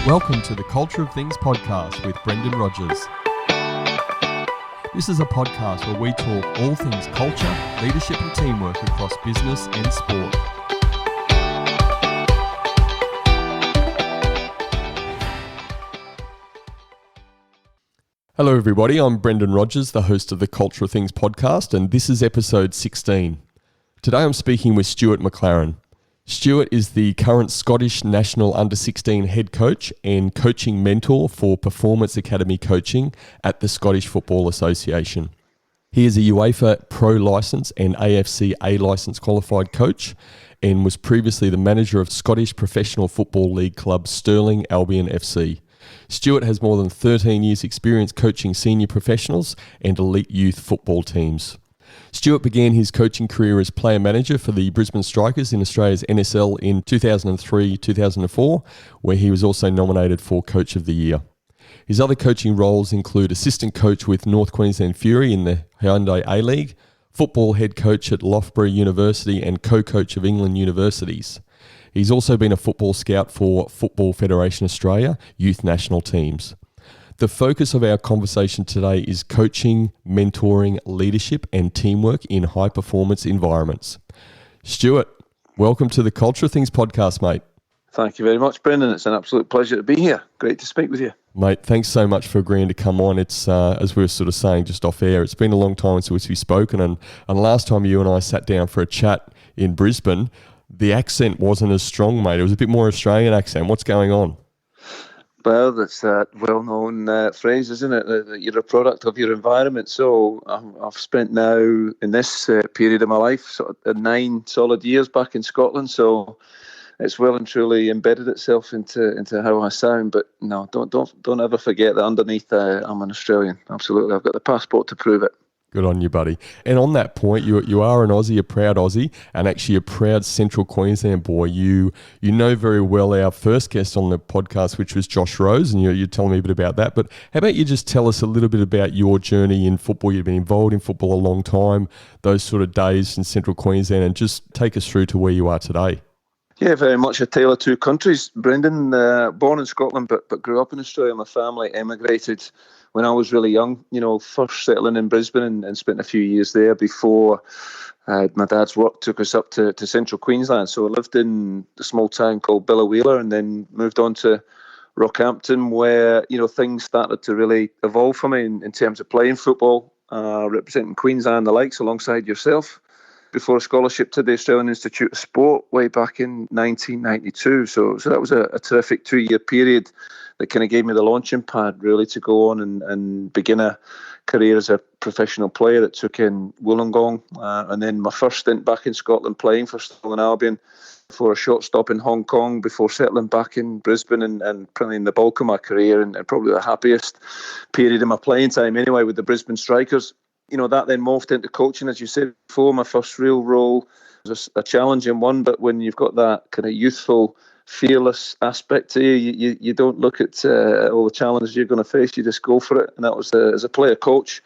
Welcome to the Culture of Things podcast with Brendan Rogers. This is a podcast where we talk all things culture, leadership and teamwork across business and sport. Hello everybody, I'm Brendan Rogers, the host of the Culture of Things podcast, and this is episode 16. Today I'm speaking with Stuart McLaren. Stuart is the current Scottish National Under-16 head coach and coaching mentor for Performance Academy coaching at the Scottish Football Association. He is a UEFA Pro licence and AFC A licence qualified coach and was previously the manager of Scottish Professional Football League club Stirling Albion FC. Stuart has more than 13 years experience coaching senior professionals and elite youth football teams. Stuart began his coaching career as player manager for the Brisbane Strikers in Australia's NSL in 2003-2004, where he was also nominated for Coach of the Year. His other coaching roles include assistant coach with North Queensland Fury in the Hyundai A-League, football head coach at Loughborough University and co-coach of England universities. He's also been a football scout for Football Federation Australia youth national teams. The focus of our conversation today is coaching, mentoring, leadership and teamwork in high-performance environments. Stuart, welcome to the Culture of Things podcast, mate. Thank you very much, Brendan. It's an absolute pleasure to be here. Great to speak with you. Mate, thanks so much for agreeing to come on. It's, as we were sort of saying just off air, it's been a long time since we've spoken, and last time you and I sat down for a chat in Brisbane, the accent wasn't as strong, mate. It was a bit more Australian accent. What's going on? Well, that's that well-known phrase, isn't it? That you're a product of your environment. So I've spent now, in this period of my life, sort of 9 solid years back in Scotland. So it's well and truly embedded itself into how I sound. But no, don't ever forget that underneath I'm an Australian. Absolutely, I've got the passport to prove it. Good on you, buddy. And on that point, you are an Aussie, a proud Aussie, and actually a proud Central Queensland boy. You know very well our first guest on the podcast, which was Josh Rose, and you're telling me a bit about that. But how about you just tell us a little bit about your journey in football? You've been involved in football a long time, those sort of days in Central Queensland, and just take us through to where you are today. Yeah, very much a tale of two countries. Brendan, born in Scotland, but grew up in Australia. My family emigrated when I was really young, first settling in Brisbane and spent a few years there before my dad's work took us up to Central Queensland. So I lived in a small town called Billawheeler and then moved on to Rockhampton, where, things started to really evolve for me in terms of playing football, representing Queensland, the likes, alongside yourself, before a scholarship to the Australian Institute of Sport way back in 1992. So that was a terrific 2-year period that kind of gave me the launching pad really to go on and begin a career as a professional player that took in Wollongong, and then my first stint back in Scotland playing for Stirling Albion for a short stop in Hong Kong before settling back in Brisbane and playing the bulk of my career and probably the happiest period of my playing time anyway with the Brisbane Strikers. That then morphed into coaching, as you said before. My first real role was a challenging one, but when you've got that kind of youthful, fearless aspect to you, you don't look at all the challenges you're going to face. You just go for it. And that was as a player coach,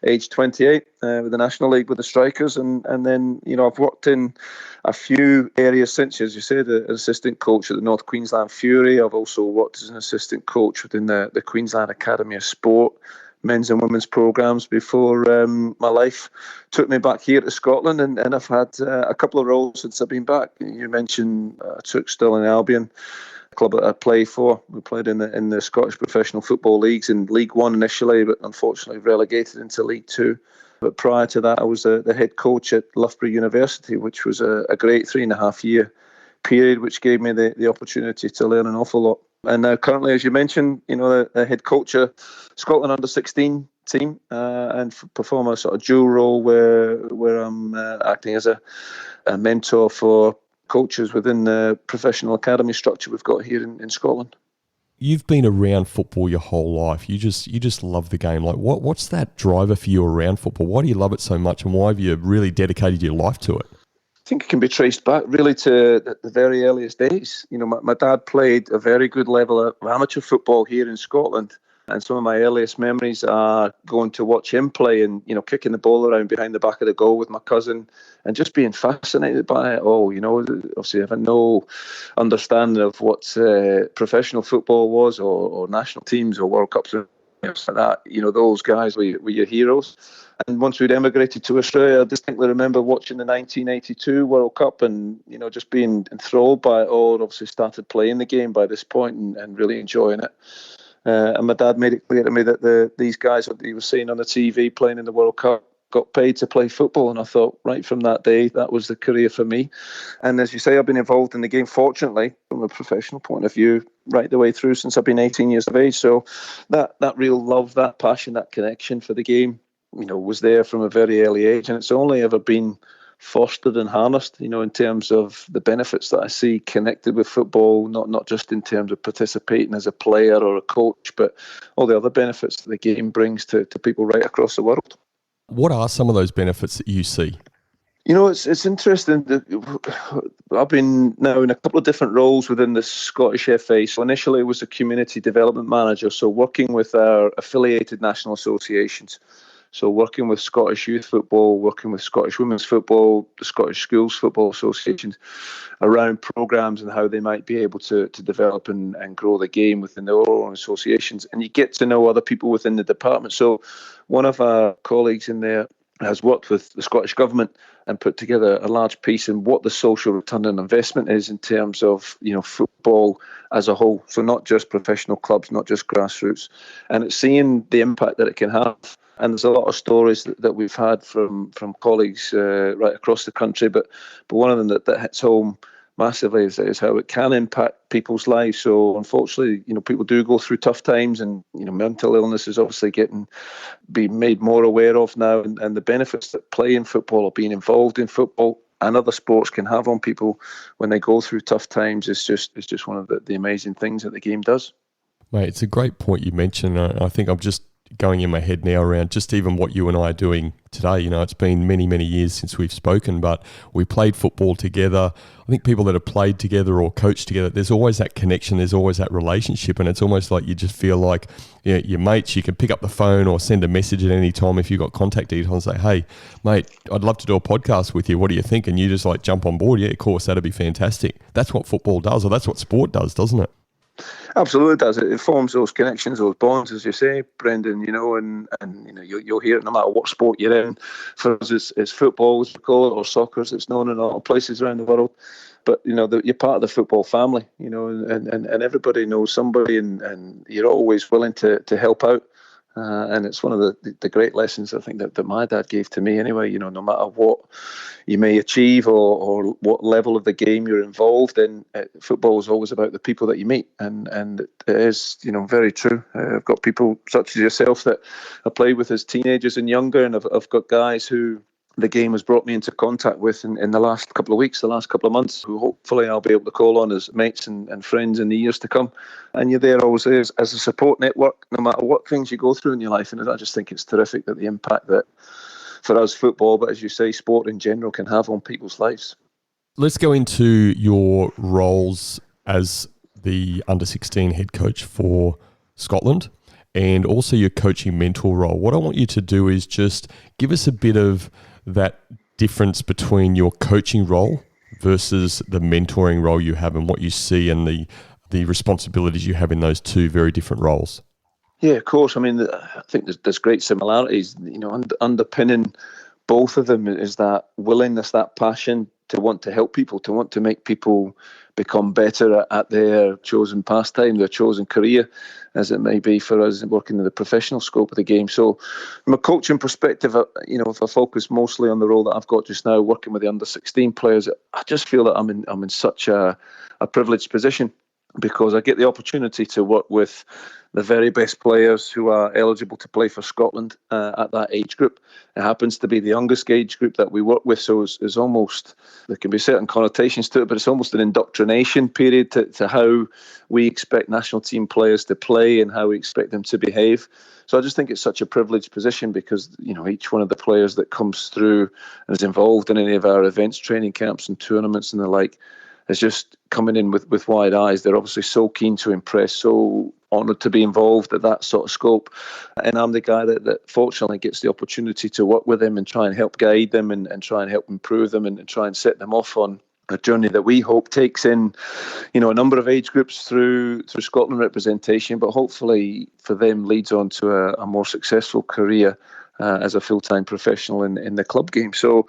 age 28, with the National League with the Strikers. And then, I've worked in a few areas since, as you said, an assistant coach at the North Queensland Fury. I've also worked as an assistant coach within the Queensland Academy of Sport, men's and women's programs before my life took me back here to Scotland, and I've had a couple of roles since I've been back. You mentioned I took Stirling Albion, a club that I play for. We played in the Scottish Professional Football Leagues in League One initially, but unfortunately relegated into League Two. But prior to that, I was the head coach at Loughborough University, which was a great 3.5-year period, which gave me the opportunity to learn an awful lot. And now currently, as you mentioned, the head coach of Scotland Under-16 team, and perform a sort of dual role where I'm acting as a mentor for coaches within the professional academy structure we've got here in Scotland. You've been around football your whole life. You just love the game. Like, what's that driver for you around football? Why do you love it so much, and why have you really dedicated your life to it? I think it can be traced back really to the very earliest days. My dad played a very good level of amateur football here in Scotland And some of my earliest memories are going to watch him play and, kicking the ball around behind the back of the goal with my cousin and just being fascinated by it all. Obviously I had no understanding of what professional football was or national teams or World Cups and things like that. Those guys were your heroes. And once we'd emigrated to Australia, I distinctly remember watching the 1982 World Cup and, just being enthralled by it all. Obviously started playing the game by this point and really enjoying it. And my dad made it clear to me that these guys that he was seeing on the TV playing in the World Cup got paid to play football. And I thought right from that day, that was the career for me. And as you say, I've been involved in the game, fortunately, from a professional point of view, right the way through since I've been 18 years of age. So that real love, that passion, that connection for the game, was there from a very early age. And it's only ever been fostered and harnessed, in terms of the benefits that I see connected with football, not just in terms of participating as a player or a coach, but all the other benefits that the game brings to people right across the world. What are some of those benefits that you see? It's interesting. I've been now in a couple of different roles within the Scottish FA. So initially I was a community development manager, so working with our affiliated national associations. So working with Scottish youth football, working with Scottish women's football, the Scottish schools football associations around programmes and how they might be able to develop and grow the game within their own associations. And you get to know other people within the department. So one of our colleagues in there has worked with the Scottish Government and put together a large piece in what the social return on investment is in terms of, football as a whole. So not just professional clubs, not just grassroots. And it's seeing the impact that it can have. And there's a lot of stories that we've had from colleagues right across the country, but one of them that hits home massively is how it can impact people's lives. So unfortunately, people do go through tough times, and mental illness is obviously being made more aware of now, and the benefits that playing football or being involved in football and other sports can have on people when they go through tough times is just one of the amazing things that the game does. Mate, it's a great point you mentioned. I think I'm just going in my head now around just even what you and I are doing today. It's been many, many years since we've spoken, but we played football together. I think people that have played together or coached together, there's always that connection, there's always that relationship, and it's almost like you just feel like your mates, you can pick up the phone or send a message at any time if you've got contact details and say, hey, mate, I'd love to do a podcast with you. What do you think? And you just jump on board. Yeah, of course, that'd be fantastic. That's what football does, or that's what sport does, doesn't it? Absolutely does. It forms those connections, those bonds, as you say, Brendan. And you'll hear it no matter what sport you're in. For us, it's football, as we call it, or soccer, as it's known in a lot of places around the world. But you're part of the football family. And everybody knows somebody, and you're always willing to help out. And it's one of the great lessons I think that my dad gave to me anyway. No matter what you may achieve or what level of the game you're involved in, football is always about the people that you meet. And it is, very true. I've got people such as yourself that I played with as teenagers and younger, and I've got guys who the game has brought me into contact with in the last couple of weeks, the last couple of months, who hopefully I'll be able to call on as mates and friends in the years to come. And you're there always as a support network, no matter what things you go through in your life. And I just think it's terrific that the impact that, for us, football, but as you say, sport in general, can have on people's lives. Let's go into your roles as the under-16 head coach for Scotland, and also your coaching mentor role. What I want you to do is just give us a bit of that difference between your coaching role versus the mentoring role you have, and what you see and the responsibilities you have in those two very different roles. Yeah, of course. I mean, I think there's great similarities. Underpinning both of them is that willingness, that passion to want to help people, to want to make people become better at their chosen pastime, their chosen career, as it may be for us working in the professional scope of the game. So from a coaching perspective, if I focus mostly on the role that I've got just now, working with the under-16 players, I just feel that I'm in such a privileged position, because I get the opportunity to work with the very best players who are eligible to play for Scotland at that age group. It happens to be the youngest age group that we work with, so it's almost, there can be certain connotations to it, but it's almost an indoctrination period to how we expect national team players to play and how we expect them to behave. So I just think it's such a privileged position, because each one of the players that comes through and is involved in any of our events, training camps and tournaments and the like, is just coming in with wide eyes. They're obviously so keen to impress, so honoured to be involved at that sort of scope. And I'm the guy that fortunately gets the opportunity to work with them and try and help guide them and try and help improve them and try and set them off on a journey that we hope takes in, a number of age groups through Scotland representation, but hopefully for them leads on to a more successful career as a full-time professional in the club game. So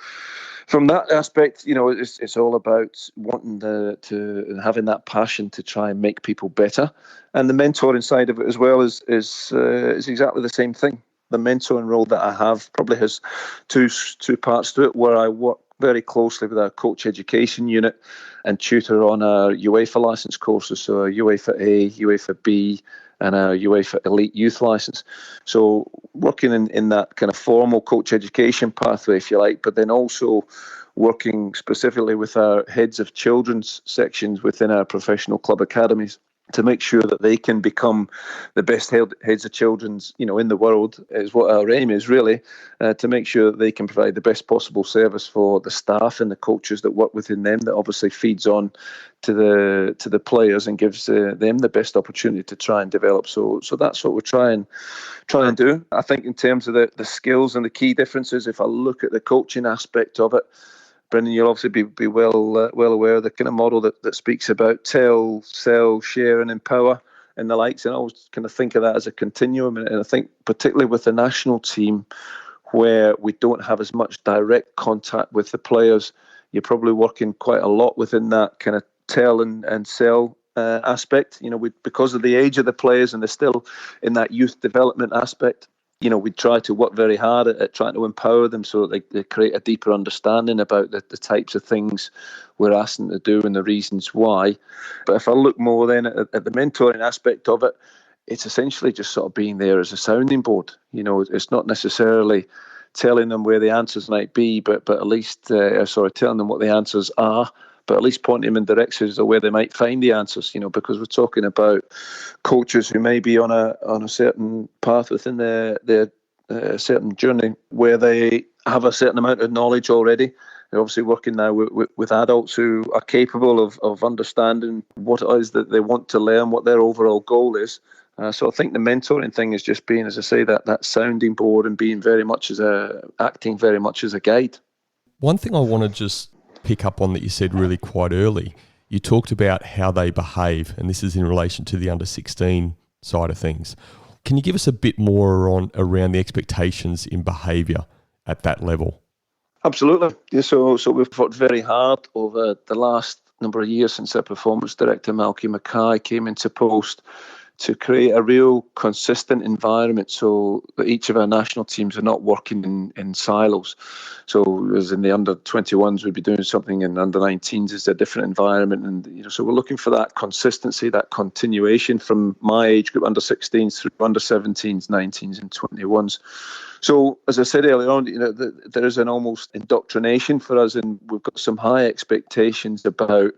from that aspect, it's all about wanting to having that passion to try and make people better, and the mentoring side of it as well is exactly the same thing. The mentoring role that I have probably has two parts to it, where I work very closely with our coach education unit and tutor on our UEFA licence courses, so a UEFA A, UEFA B, and our UEFA Elite Youth licence. So working in that kind of formal coach education pathway, if you like, but then also working specifically with our heads of children's sections within our professional club academies to make sure that they can become the best heads of children's, in the world, is what our aim is really, to make sure that they can provide the best possible service for the staff and the coaches that work within them. That obviously feeds on to the players and gives them the best opportunity to try and develop. So that's what we're trying and do. I think in terms of the skills and the key differences, if I look at the coaching aspect of it, Brendan, you'll obviously be well aware of the kind of model that speaks about tell, sell, share and empower and the likes. And I always kind of think of that as a continuum. And I think particularly with the national team, where we don't have as much direct contact with the players, you're probably working quite a lot within that kind of tell and sell aspect. Because of the age of the players and they're still in that youth development aspect, we try to work very hard at trying to empower them so that they create a deeper understanding about the types of things we're asking them to do and the reasons why. But if I look more then at the mentoring aspect of it, it's essentially just sort of being there as a sounding board. It's not necessarily telling them where the answers might be, but at least, telling them what the answers are, but at least pointing them in directions of where they might find the answers, because we're talking about coaches who may be on a certain path within their certain journey where they have a certain amount of knowledge already. They're obviously working now with adults who are capable of understanding what it is that they want to learn, what their overall goal is. So I think the mentoring thing is just being, as I say, that sounding board and being acting very much as a guide. One thing I want to just pick up on that you said really quite early, you talked about how they behave, and this is in relation to the under-16 side of things. Can you give us a bit more around the expectations in behaviour at that level? Absolutely. Yeah, so we've worked very hard over the last number of years since our performance director, Malky Mackay, came into post to create a real consistent environment so that each of our national teams are not working in silos. So as in the under-21s, we'd be doing something, and under-19s is a different environment. And, so we're looking for that consistency, that continuation from my age group, under-16s through under-17s, 19s and 21s. So, as I said earlier on, there is an almost indoctrination for us, and we've got some high expectations about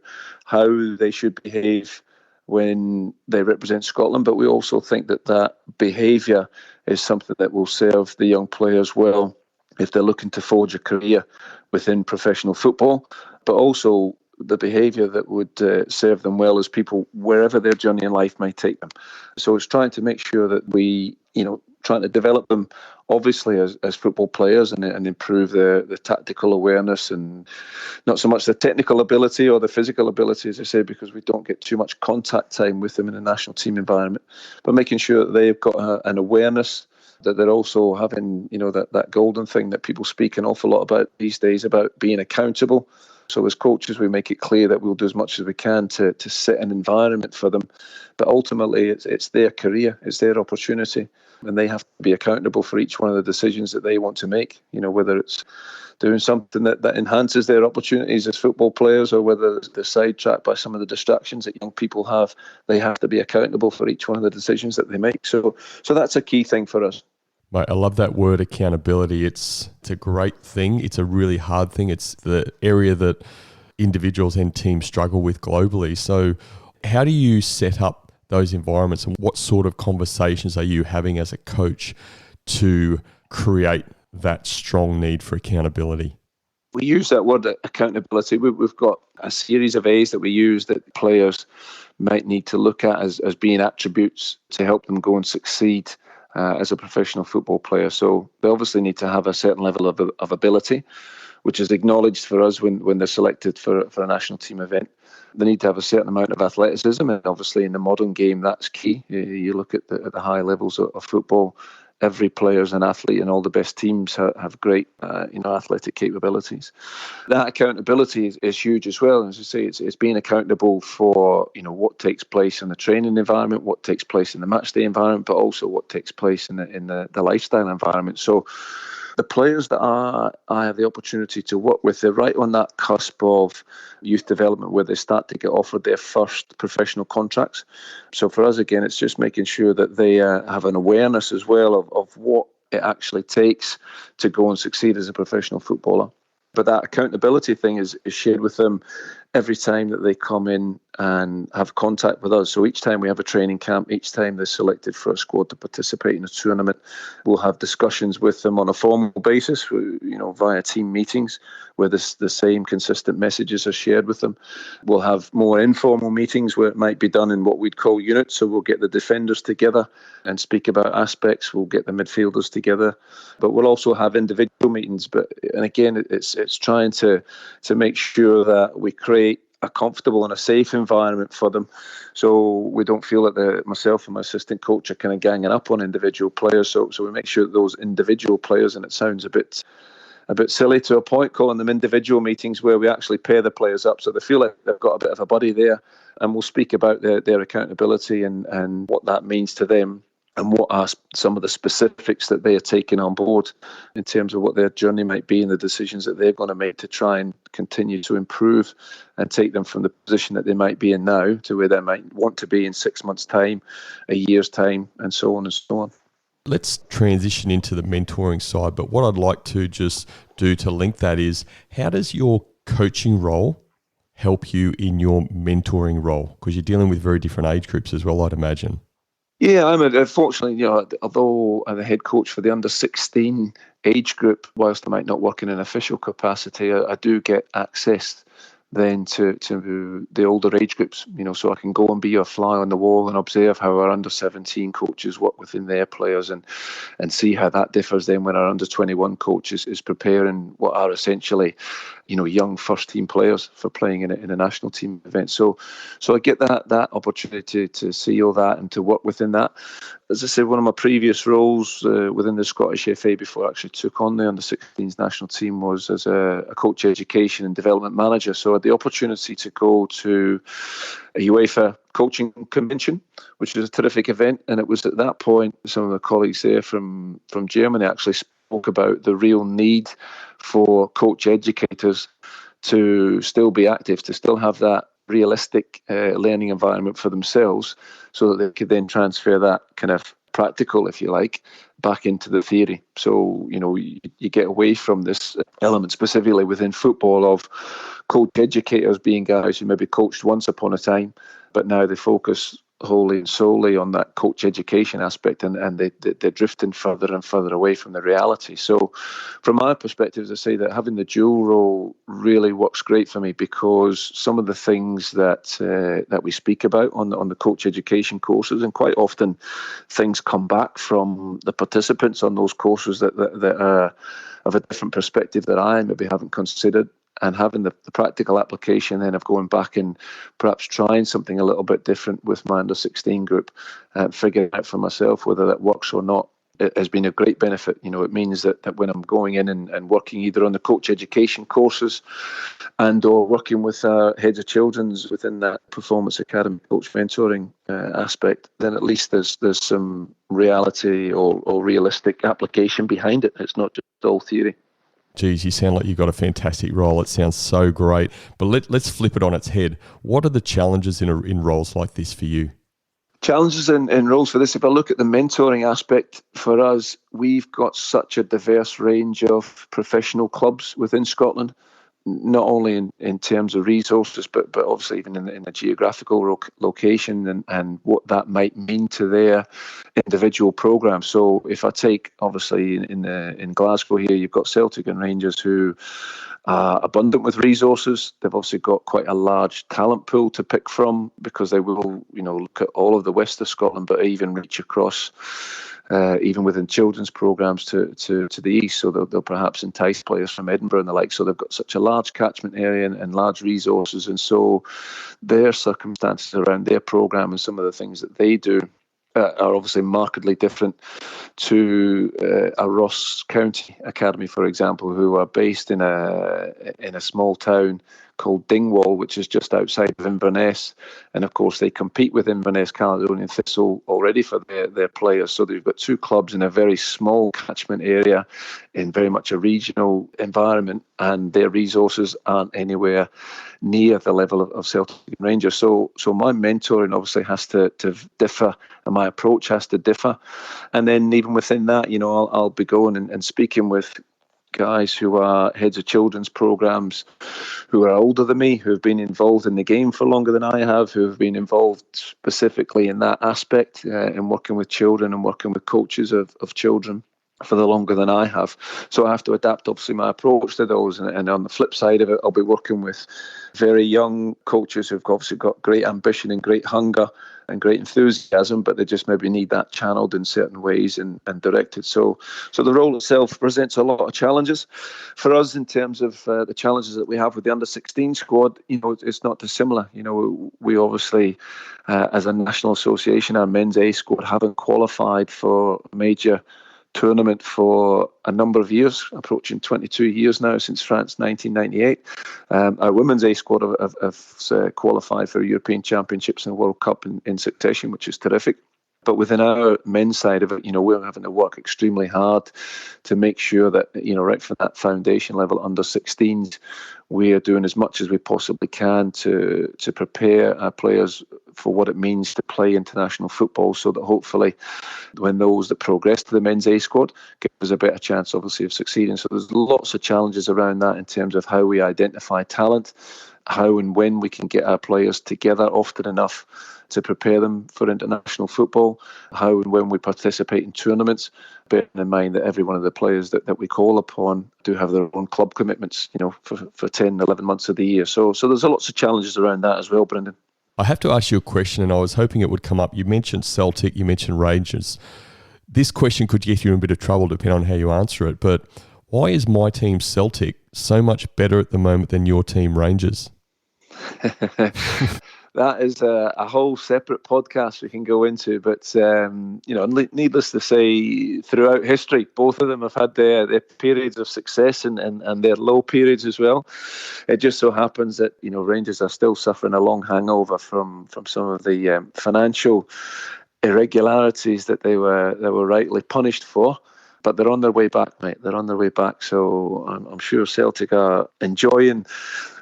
how they should behave when they represent Scotland, but we also think that behaviour is something that will serve the young players well if they're looking to forge a career within professional football, but also the behaviour that would serve them well as people wherever their journey in life may take them. So it's trying to make sure that we, trying to develop them obviously as football players and improve the tactical awareness and not so much the technical ability or the physical ability, as I say, because we don't get too much contact time with them in a national team environment, but making sure that they've got an awareness, that they're also having, that golden thing that people speak an awful lot about these days, about being accountable. So as coaches, we make it clear that we'll do as much as we can to set an environment for them. But ultimately, it's their career, it's their opportunity, and they have to be accountable for each one of the decisions that they want to make, whether it's doing something that enhances their opportunities as football players or whether they're sidetracked by some of the distractions that young people have. They have to be accountable for each one of the decisions that they make. So that's a key thing for us. Mate, I love that word accountability. It's a great thing. It's a really hard thing. It's the area that individuals and teams struggle with globally. So how do you set up those environments, and what sort of conversations are you having as a coach to create that strong need for accountability? We use that word accountability. We've got a series of A's that we use that players might need to look at as being attributes to help them go and succeed as a professional football player. So they obviously need to have a certain level of ability, which is acknowledged for us when they're selected for a national team event. They need to have a certain amount of athleticism, and obviously in the modern game, that's key. You look at the high levels of football. Every player is an athlete, and all the best teams have great, athletic capabilities. That accountability is huge as well. As I say, it's being accountable for what takes place in the training environment, what takes place in the matchday environment, but also what takes place in the lifestyle environment. So the players that I have the opportunity to work with, they're right on that cusp of youth development where they start to get offered their first professional contracts. So for us, again, it's just making sure that they have an awareness as well of what it actually takes to go and succeed as a professional footballer. But that accountability thing is shared with them every time that they come in and have contact with us. So each time we have a training camp, each time they're selected for a squad to participate in a tournament, we'll have discussions with them on a formal basis, via team meetings where the same consistent messages are shared with them. We'll have more informal meetings where it might be done in what we'd call units. So we'll get the defenders together and speak about aspects. We'll get the midfielders together, but we'll also have individual meetings. And again, it's trying to make sure that we create a comfortable and a safe environment for them, so we don't feel that myself and my assistant coach are kind of ganging up on individual players. So we make sure that those individual players, and it sounds a bit silly to a point calling them individual meetings, where we actually pair the players up so they feel like they've got a bit of a buddy there, and we'll speak about their accountability and what that means to them, and what are some of the specifics that they are taking on board in terms of what their journey might be and the decisions that they're going to make to try and continue to improve and take them from the position that they might be in now to where they might want to be in 6 months' time, a year's time, and so on and so on. Let's transition into the mentoring side, but what I'd like to just do to link that is, how does your coaching role help you in your mentoring role? Because you're dealing with very different age groups as well, I'd imagine. Yeah, unfortunately, although I'm the head coach for the under-16 age group, whilst I might not work in an official capacity, I do get access then to the older age groups, so I can go and be a fly on the wall and observe how our under-17 coaches work within their players and see how that differs then when our under-21 coach is preparing what are essentially, young first-team players for playing in a national team event. So I get that opportunity to see all that and to work within that. As I said, one of my previous roles within the Scottish FA before I actually took on the under-16s national team was as a coach education and development manager. So I had the opportunity to go to a UEFA coaching convention, which was a terrific event. And it was at that point, some of the colleagues there from Germany actually spoke about the real need for coach educators to still be active, to still have that realistic learning environment for themselves, so that they could then transfer that kind of practical, if you like, back into the theory. So, you get away from this element specifically within football of coach educators being guys who maybe coached once upon a time, but now they focus wholly and solely on that coach education aspect, and they're drifting further and further away from the reality. So from my perspective, as I say, that having the dual role really works great for me, because some of the things that we speak about on the coach education courses, and quite often things come back from the participants on those courses that are of a different perspective that I maybe haven't considered. And having the practical application then of going back and perhaps trying something a little bit different with my under-16 group, figuring out for myself whether that works or not, it has been a great benefit. It means that when I'm going in and working either on the coach education courses and or working with heads of children's within that performance academy coach mentoring aspect, then at least there's some reality or realistic application behind it. It's not just all theory. Geez, you sound like you've got a fantastic role. It sounds so great. But let's flip it on its head. What are the challenges in roles like this for you? Challenges in roles for this, if I look at the mentoring aspect, for us, we've got such a diverse range of professional clubs within Scotland. not only in terms of resources, but obviously even in the geographical location and what that might mean to their individual programmes. So if I take, obviously, in Glasgow here, you've got Celtic and Rangers who are abundant with resources. They've obviously got quite a large talent pool to pick from, because they will, look at all of the west of Scotland, but even reach across, even within children's programmes to the east. So they'll perhaps entice players from Edinburgh and the like. So they've got such a large catchment area and large resources. And so their circumstances around their programme and some of the things that they do are obviously markedly different to a Ross County Academy, for example, who are based in a small town called Dingwall, which is just outside of Inverness. And of course, they compete with Inverness Caledonian Thistle already for their players. So they've got two clubs in a very small catchment area in very much a regional environment, and their resources aren't anywhere near the level of Celtic and Rangers. So my mentoring obviously has to differ, and my approach has to differ. And then even within that, I'll be going and speaking with guys who are heads of children's programs, who are older than me, who have been involved in the game for longer than I have, who have been involved specifically in that aspect, in working with children and working with coaches of children for the longer than I have. So I have to adapt, obviously, my approach to those. And on the flip side of it, I'll be working with very young coaches who've obviously got great ambition and great hunger and great enthusiasm, but they just maybe need that channeled in certain ways and directed. So the role itself presents a lot of challenges for us in terms of the challenges that we have with the under-16 squad. It's not dissimilar. We obviously, as a national association, our men's A squad haven't qualified for a major tournament for a number of years, approaching 22 years now, since France 1998. Our women's A squad have qualified for European Championships and World Cup in succession, which is terrific. But within our men's side of it, we're having to work extremely hard to make sure that, right from that foundation level under 16s, we are doing as much as we possibly can to prepare our players for what it means to play international football, so that hopefully when those that progress to the men's A squad give us a better chance, obviously, of succeeding. So there's lots of challenges around that in terms of how we identify talent, how and when we can get our players together often enough to prepare them for international football, how and when we participate in tournaments, bearing in mind that every one of the players that we call upon do have their own club commitments, for 10, 11 months of the year. So there's lots of challenges around that as well, Brendan. I have to ask you a question, and I was hoping it would come up. You mentioned Celtic, you mentioned Rangers. This question could get you in a bit of trouble depending on how you answer it, but why is my team Celtic so much better at the moment than your team Rangers? That is a whole separate podcast we can go into, but needless to say, throughout history, both of them have had their periods of success and their low periods as well. It just so happens that Rangers are still suffering a long hangover from some of the financial irregularities that they were rightly punished for. But they're on their way back, mate. They're on their way back. So I'm sure Celtic are enjoying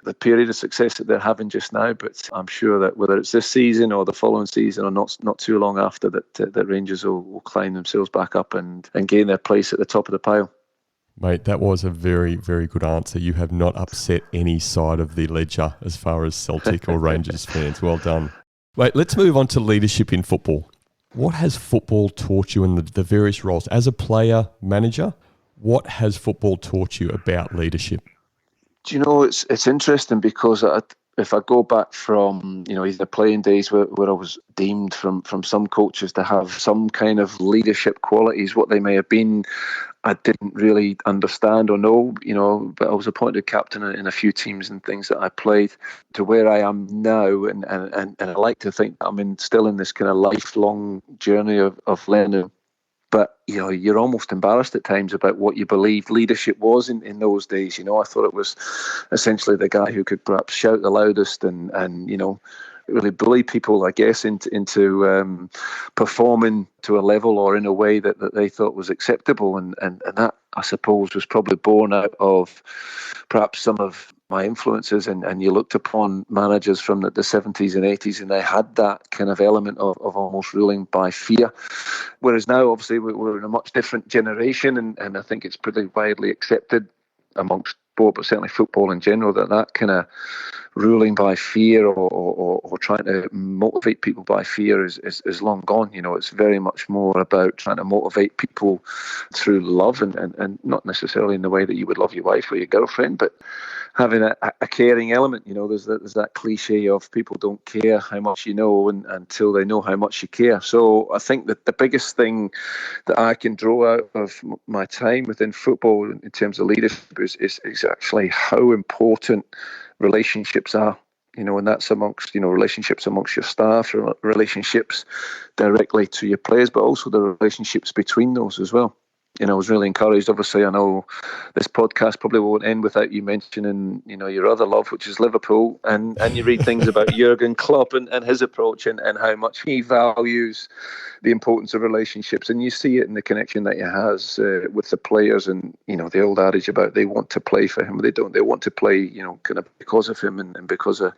the period of success that they're having just now. But I'm sure that whether it's this season or the following season or not too long after, that Rangers will climb themselves back up and gain their place at the top of the pile. Mate, that was a very, very good answer. You have not upset any side of the ledger as far as Celtic or Rangers fans. Well done. Wait, let's move on to leadership in football. What has football taught you in the various roles? As a player, manager, what has football taught you about leadership? Do you know, it's interesting because if I go back from, either playing days where I was deemed from some coaches to have some kind of leadership qualities, what they may have been, I didn't really understand or know, but I was appointed captain in a few teams and things that I played, to where I am now. And I like to think I'm still in this kind of lifelong journey of learning. But, you're almost embarrassed at times about what you believed leadership was in those days. I thought it was essentially the guy who could perhaps shout the loudest and really bully people, I guess, into performing to a level or in a way that they thought was acceptable. And that, I suppose, was probably born out of perhaps some of my influences. And you looked upon managers from the 70s and 80s, and they had that kind of element of almost ruling by fear. Whereas now, obviously, we're in a much different generation, and I think it's pretty widely accepted amongst sport, but certainly football in general, that kind of ruling by fear or trying to motivate people by fear is long gone. It's very much more about trying to motivate people through love and not necessarily in the way that you would love your wife or your girlfriend, but having a caring element. There's that cliche of people don't care how much you know until they know how much you care. So I think that the biggest thing that I can draw out of my time within football in terms of leadership is actually how important relationships are, and that's amongst, relationships amongst your staff, relationships directly to your players, but also the relationships between those as well. I was really encouraged. Obviously, I know this podcast probably won't end without you mentioning, your other love, which is Liverpool, and you read things about Jurgen Klopp and his approach and how much he values the importance of relationships, and you see it in the connection that he has with the players, and the old adage about they want to play for him, they want to play, kind of because of him and because of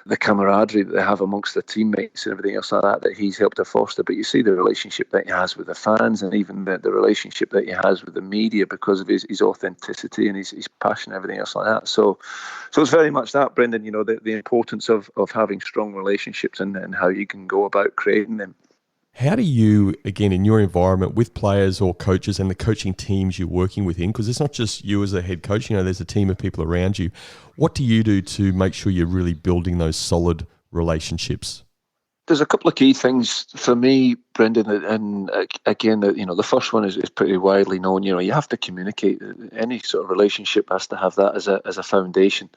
the camaraderie that they have amongst their teammates and everything else like that he's helped to foster. But you see the relationship that he has with the fans, and even the relationship that he has with the media because of his authenticity and his passion and everything else like that. So it's very much that, Brendan, the importance of having strong relationships and how you can go about creating them. How do you, again, in your environment with players or coaches and the coaching teams you're working within, because it's not just you as a head coach, there's a team of people around you. What do you do to make sure you're really building those solid relationships? There's a couple of key things for me, Brendan, and again, the first one is pretty widely known. You have to communicate. Any sort of relationship has to have that as a foundation.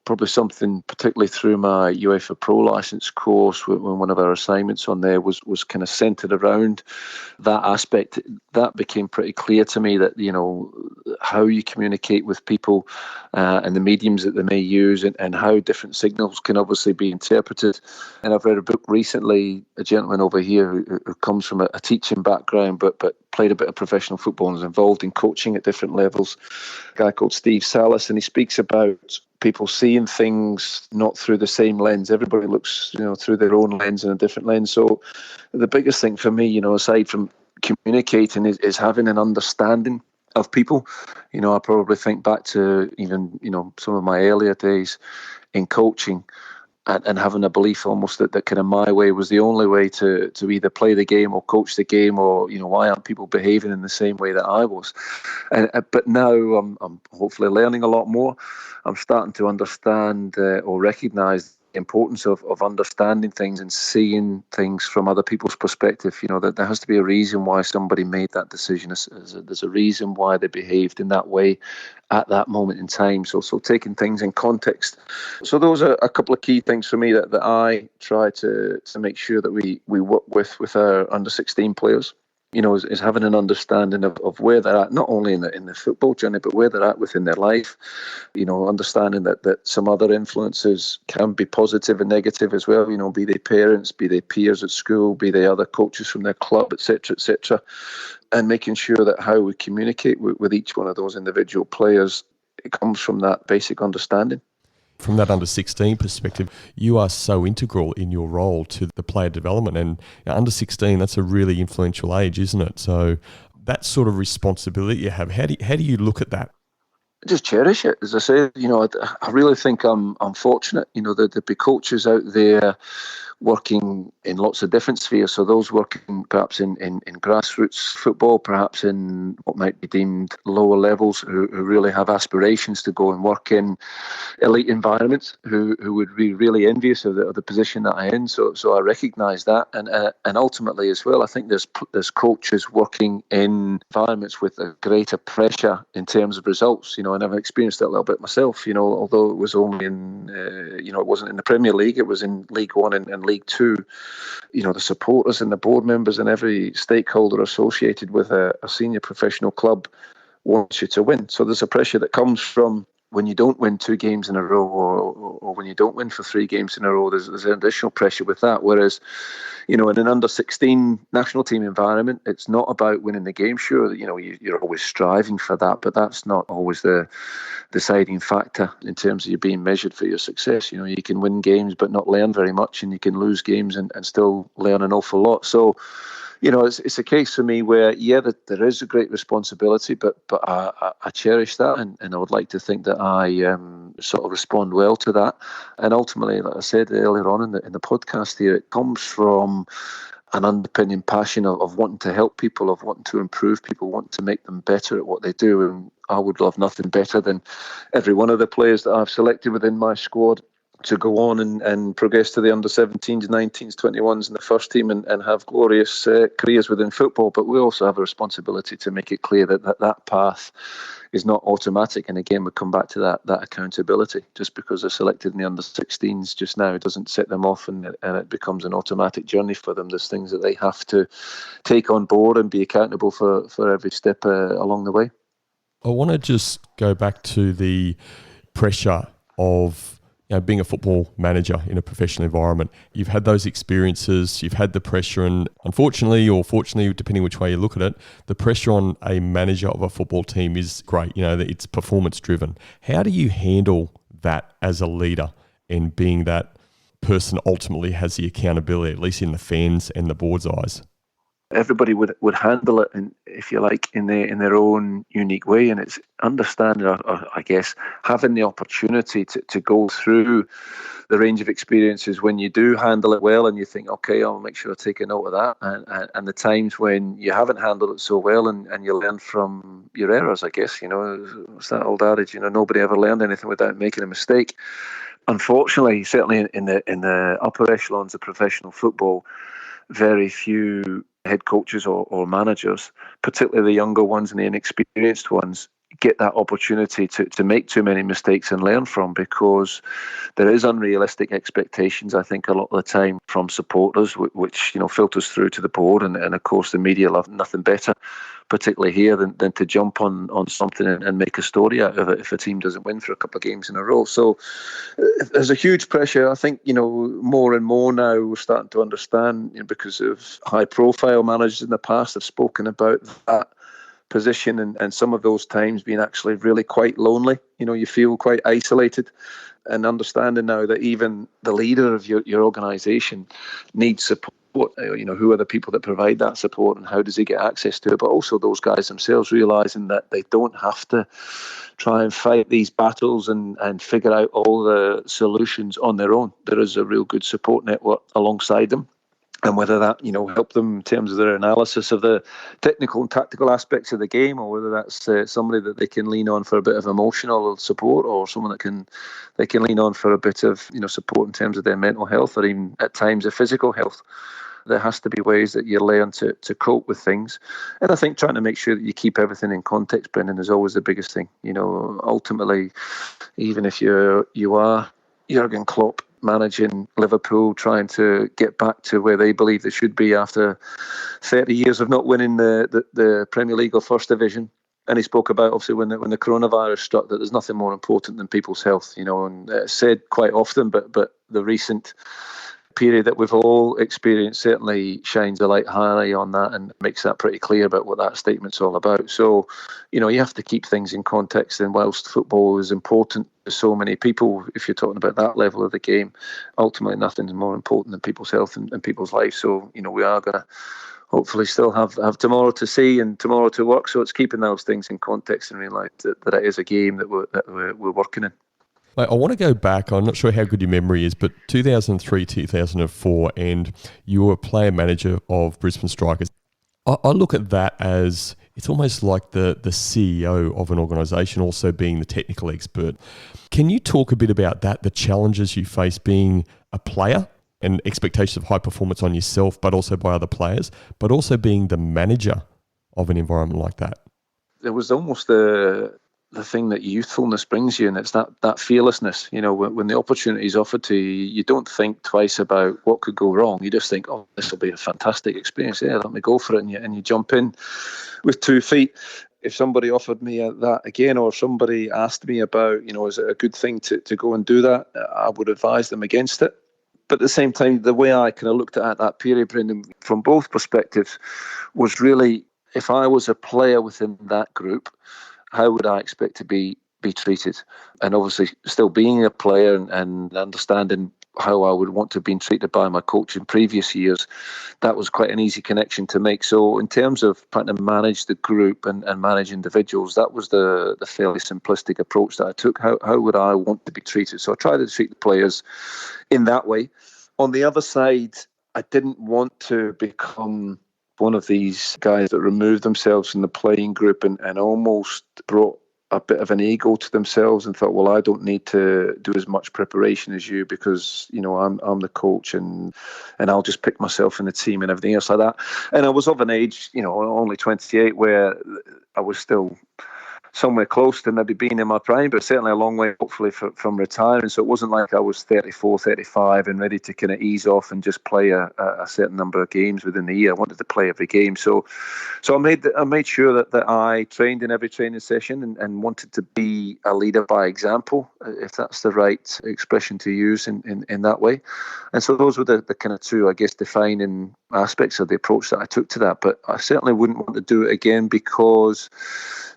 Probably something, particularly through my UEFA Pro license course, when one of our assignments on there was kind of centered around that aspect. That became pretty clear to me that, how you communicate with people and the mediums that they may use and how different signals can obviously be interpreted. And I've read a book recently, a gentleman over here who comes from a teaching background, but played a bit of professional football and is involved in coaching at different levels, a guy called Steve Salas, and he speaks about people seeing things not through the same lens. Everybody looks, through their own lens and a different lens. So the biggest thing for me, aside from communicating, is having an understanding of people. I probably think back to even, some of my earlier days in coaching and having a belief almost that kind of my way was the only way to either play the game or coach the game, or, why aren't people behaving in the same way that I was? But now I'm hopefully learning a lot more. I'm starting to understand or recognise the importance of understanding things and seeing things from other people's perspective. That there has to be a reason why somebody made that decision. There's a reason why they behaved in that way at that moment in time. So taking things in context. So those are a couple of key things for me that I try to make sure that we work with our under 16 players. Is having an understanding of where they're at, not only in the football journey, but where they're at within their life. Understanding that some other influences can be positive and negative as well. Be they parents, be they peers at school, be they other coaches from their club, etc., etc. And making sure that how we communicate with each one of those individual players, it comes from that basic understanding. From that under 16 perspective, you are so integral in your role to the player development, and under 16, that's a really influential age, isn't it? So that sort of responsibility you have, how do you look at that? Just cherish it. As I say, I really think I'm fortunate, that there be coaches out there working in lots of different spheres. So those working perhaps in grassroots football, perhaps in what might be deemed lower levels, who really have aspirations to go and work in elite environments, who would be really envious of the position that I'm in. So I recognise that, and ultimately as well, I think there's coaches working in environments with a greater pressure in terms of results. And I've experienced that a little bit myself. Although it was only in, it wasn't in the Premier League, it was in League One and League Two. The supporters and the board members and every stakeholder associated with a senior professional club wants you to win. So there's a pressure that comes from when you don't win 2 games in a row, or when you don't win for 3 games in a row. There's an additional pressure with that. Whereas, in an under 16 national team environment, it's not about winning the game. Sure, you're always striving for that, but that's not always the deciding factor in terms of you being measured for your success. You can win games but not learn very much, and you can lose games and still learn an awful lot. So It's a case for me where, that there is a great responsibility, but I cherish that, and I would like to think that I sort of respond well to that. And ultimately, like I said earlier on in the podcast here, it comes from an underpinning passion of wanting to help people, of wanting to improve people, wanting to make them better at what they do. And I would love nothing better than every one of the players that I've selected within my squad to go on and progress to the under-17s, 19s, 21s in the first team and have glorious careers within football. But we also have a responsibility to make it clear that path is not automatic. And again, we come back to that accountability. Just because they're selected in the under-16s just now doesn't set them off and it becomes an automatic journey for them. There's things that they have to take on board and be accountable for every step along the way. I want to just go back to the pressure of being a football manager in a professional environment. You've had those experiences, you've had the pressure, and unfortunately or fortunately, depending which way you look at it, the pressure on a manager of a football team is great. That it's performance driven. How do you handle that as a leader and being that person ultimately has the accountability, at least in the fans and the board's eyes? Everybody would handle it, if you like, in their own unique way, and it's understanding, or I guess, having the opportunity to go through the range of experiences when you do handle it well, and you think, okay, I'll make sure I take a note of that, and the times when you haven't handled it so well, and you learn from your errors. I guess it's that old adage, nobody ever learned anything without making a mistake. Unfortunately, certainly in the upper echelons of professional football, very few head coaches or managers, particularly the younger ones and the inexperienced ones, get that opportunity to make too many mistakes and learn from, because there is unrealistic expectations, I think, a lot of the time from supporters, which filters through to the board, and of course the media love nothing better, particularly here, than to jump on something and make a story out of it if a team doesn't win for a couple of games in a row. So there's a huge pressure. I think more and more now we're starting to understand, because of high profile managers in the past have spoken about that position and some of those times being actually really quite lonely. You feel quite isolated, and understanding now that even the leader of your organisation needs support. Who are the people that provide that support, and how does he get access to it? But also those guys themselves realising that they don't have to try and fight these battles and figure out all the solutions on their own. There is a real good support network alongside them. And whether that, help them in terms of their analysis of the technical and tactical aspects of the game, or whether that's somebody that they can lean on for a bit of emotional support, or someone that they can lean on for a bit of support in terms of their mental health, or even at times their physical health. There has to be ways that you learn to cope with things. And I think trying to make sure that you keep everything in context, Brendan, is always the biggest thing. Ultimately, even if you are Jurgen Klopp managing Liverpool, trying to get back to where they believe they should be after 30 years of not winning the Premier League or First Division. And he spoke about, obviously, when the coronavirus struck, that there's nothing more important than people's health, and said quite often, but the recent period that we've all experienced certainly shines a light high on that and makes that pretty clear about what that statement's all about. So, you have to keep things in context, and whilst football is important to so many people, if you're talking about that level of the game, ultimately nothing's more important than people's health and people's lives. So, we are going to hopefully still have tomorrow to see and tomorrow to work. So it's keeping those things in context and realise that it is a game that we're working in. I want to go back. I'm not sure how good your memory is, but 2003, 2004, and you were a player manager of Brisbane Strikers. I look at that as it's almost like the CEO of an organisation also being the technical expert. Can you talk a bit about that, the challenges you face being a player and expectations of high performance on yourself, but also by other players, but also being the manager of an environment like that? There was almost the thing that youthfulness brings you, and it's that fearlessness. When the opportunity is offered to you, you don't think twice about what could go wrong. You just think, oh, this will be a fantastic experience. Yeah, let me go for it, and you jump in with 2 feet. If somebody offered me that again, or somebody asked me about, is it a good thing to go and do that, I would advise them against it. But at the same time, the way I kind of looked at that period, Brendan, from both perspectives, was really, if I was a player within that group, how would I expect to be treated? And obviously still being a player and understanding how I would want to have been treated by my coach in previous years, that was quite an easy connection to make. So in terms of trying to manage the group and manage individuals, that was the fairly simplistic approach that I took. How would I want to be treated? So I tried to treat the players in that way. On the other side, I didn't want to become one of these guys that removed themselves from the playing group and almost brought a bit of an ego to themselves and thought, well, I don't need to do as much preparation as you because, I'm the coach and I'll just pick myself in the team and everything else like that. And I was of an age, only 28, where I was still somewhere close to maybe being in my prime, but certainly a long way, hopefully, from retiring. So it wasn't like I was 34, 35 and ready to kind of ease off and just play a certain number of games within the year. I wanted to play every game. So I made sure that I trained in every training session and wanted to be a leader by example, if that's the right expression to use in that way. And so those were the kind of two, I guess, defining aspects of the approach that I took to that. But I certainly wouldn't want to do it again because,